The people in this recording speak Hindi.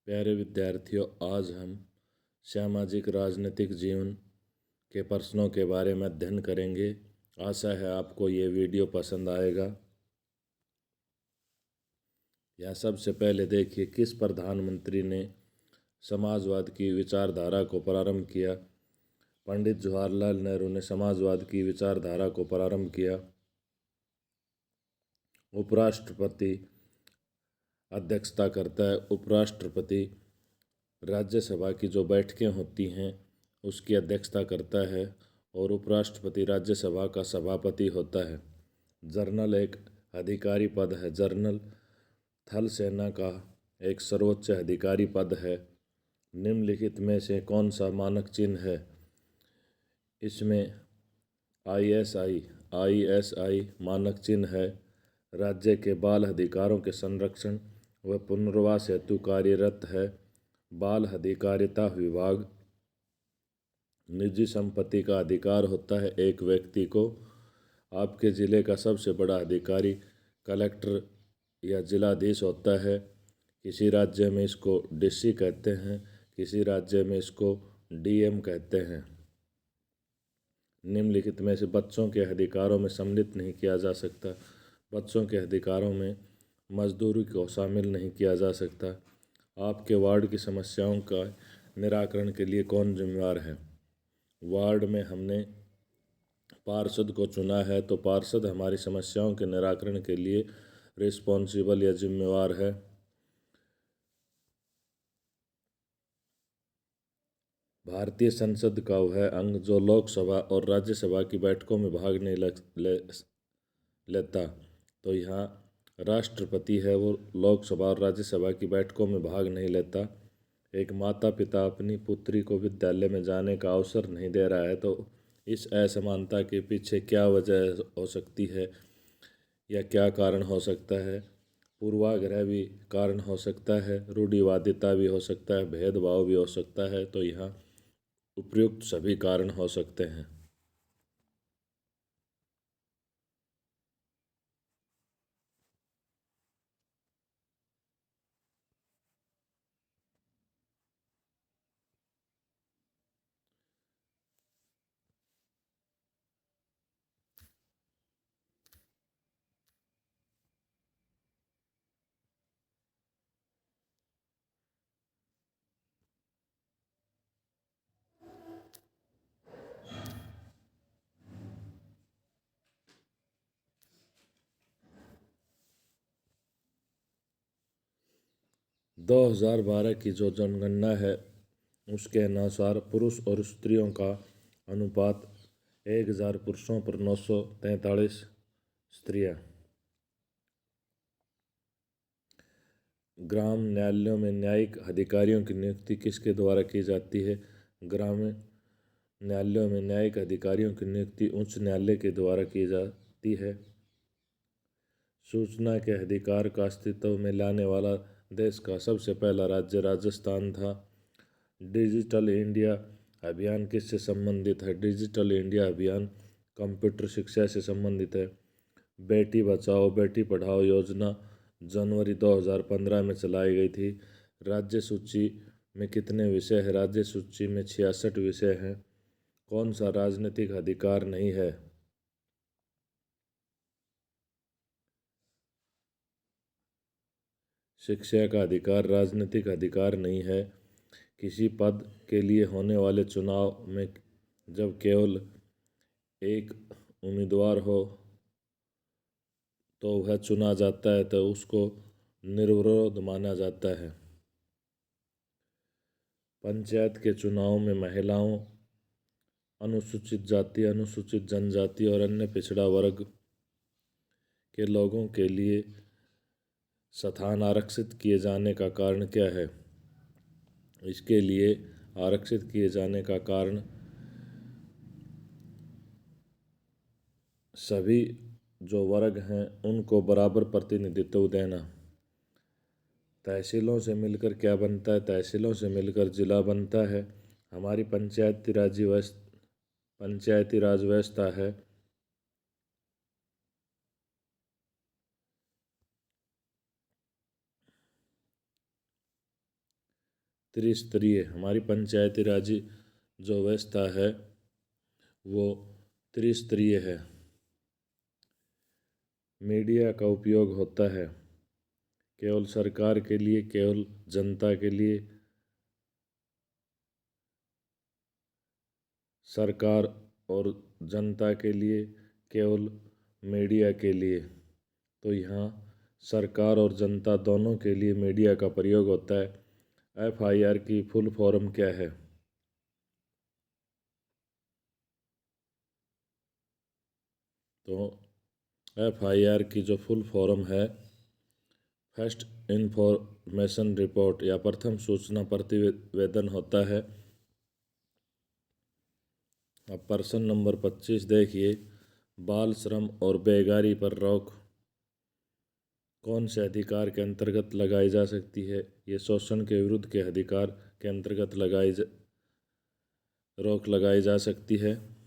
प्यारे विद्यार्थियों, आज हम सामाजिक राजनीतिक जीवन के प्रश्नों के बारे में अध्ययन करेंगे। आशा है आपको ये वीडियो पसंद आएगा। यहाँ सबसे पहले देखिए, किस प्रधानमंत्री ने समाजवाद की विचारधारा को प्रारंभ किया? पंडित जवाहरलाल नेहरू ने समाजवाद की विचारधारा को प्रारंभ किया। उपराष्ट्रपति अध्यक्षता करता है। उपराष्ट्रपति राज्यसभा की जो बैठकें होती हैं उसकी अध्यक्षता करता है और उपराष्ट्रपति राज्यसभा का सभापति होता है। जनरल एक अधिकारी पद है। जनरल थल सेना का एक सर्वोच्च अधिकारी पद है। निम्नलिखित में से कौन सा मानक चिन्ह है? इसमें आईएसआई मानक चिन्ह है। राज्य के बाल अधिकारों के संरक्षण व पुनर्वास हेतु कार्यरत है। बाल अधिकारिता विभाग निजी संपत्ति का अधिकार होता है एक व्यक्ति को। आपके ज़िले का सबसे बड़ा अधिकारी कलेक्टर या जिलाधीश होता है। किसी राज्य में इसको डीसी कहते हैं, किसी राज्य में इसको डीएम कहते हैं। निम्नलिखित में से बच्चों के अधिकारों में सम्मिलित नहीं किया जा सकता। बच्चों के अधिकारों में मजदूरी को शामिल नहीं किया जा सकता। आपके वार्ड की समस्याओं का निराकरण के लिए कौन जिम्मेवार है? वार्ड में हमने पार्षद को चुना है, तो पार्षद हमारी समस्याओं के निराकरण के लिए रिस्पॉन्सिबल या जिम्मेवार है। भारतीय संसद का वह अंग जो लोकसभा और राज्यसभा की बैठकों में भाग नहीं लेता, तो यहाँ राष्ट्रपति है, वो लोकसभा और राज्यसभा की बैठकों में भाग नहीं लेता। एक माता पिता अपनी पुत्री को विद्यालय में जाने का अवसर नहीं दे रहा है, तो इस असमानता के पीछे क्या वजह हो सकती है या क्या कारण हो सकता है? पूर्वाग्रह भी कारण हो सकता है, रूढ़िवादिता भी हो सकता है, भेदभाव भी हो सकता है। तो यहाँ उपयुक्त सभी कारण हो सकते हैं। दो 2012 की जो जनगणना है उसके अनुसार पुरुष और स्त्रियों का अनुपात 1000 पुरुषों पर 943 स्त्रियां। ग्राम न्यायालयों में न्यायिक अधिकारियों की नियुक्ति किसके द्वारा की जाती है? ग्राम न्यायालयों में न्यायिक अधिकारियों की नियुक्ति उच्च न्यायालय के द्वारा की जाती है। सूचना के अधिकार का अस्तित्व में लाने वाला देश का सबसे पहला राज्य राजस्थान था। डिजिटल इंडिया अभियान किससे संबंधित है? डिजिटल इंडिया अभियान कंप्यूटर शिक्षा से संबंधित है। बेटी बचाओ बेटी पढ़ाओ योजना जनवरी 2015 में चलाई गई थी। राज्य सूची में कितने विषय हैं? राज्य सूची में 66 विषय हैं। कौन सा राजनीतिक अधिकार नहीं है? शिक्षा का अधिकार राजनीतिक अधिकार नहीं है। किसी पद के लिए होने वाले चुनाव में जब केवल एक उम्मीदवार हो तो वह चुना जाता है, तो उसको निर्विरोध माना जाता है। पंचायत के चुनाव में महिलाओं, अनुसूचित जाति, अनुसूचित जनजाति और अन्य पिछड़ा वर्ग के लोगों के लिए स्थान आरक्षित किए जाने का कारण क्या है? इसके लिए आरक्षित किए जाने का कारण सभी जो वर्ग हैं उनको बराबर प्रतिनिधित्व देना। तहसीलों से मिलकर क्या बनता है? तहसीलों से मिलकर जिला बनता है। हमारी पंचायती राज व्यवस्था है। त्रिस्तरीय। हमारी पंचायती राज जो व्यवस्था है वो त्रिस्तरीय है। मीडिया का उपयोग होता है केवल सरकार के लिए, केवल जनता के लिए, सरकार और जनता के लिए, केवल मीडिया के लिए। तो यहाँ सरकार और जनता दोनों के लिए मीडिया का प्रयोग होता है। एफआईआर की फुल फॉर्म क्या है? तो एफआईआर की जो फुल फॉर्म है, फर्स्ट इंफॉर्मेशन रिपोर्ट या प्रथम सूचना प्रतिवेदन होता है। अब प्रश्न नंबर 25 देखिए, बाल श्रम और बेगारी पर रोक कौन से अधिकार के अंतर्गत लगाई जा सकती है? ये शोषण के विरुद्ध के अधिकार के अंतर्गत रोक लगाई जा सकती है।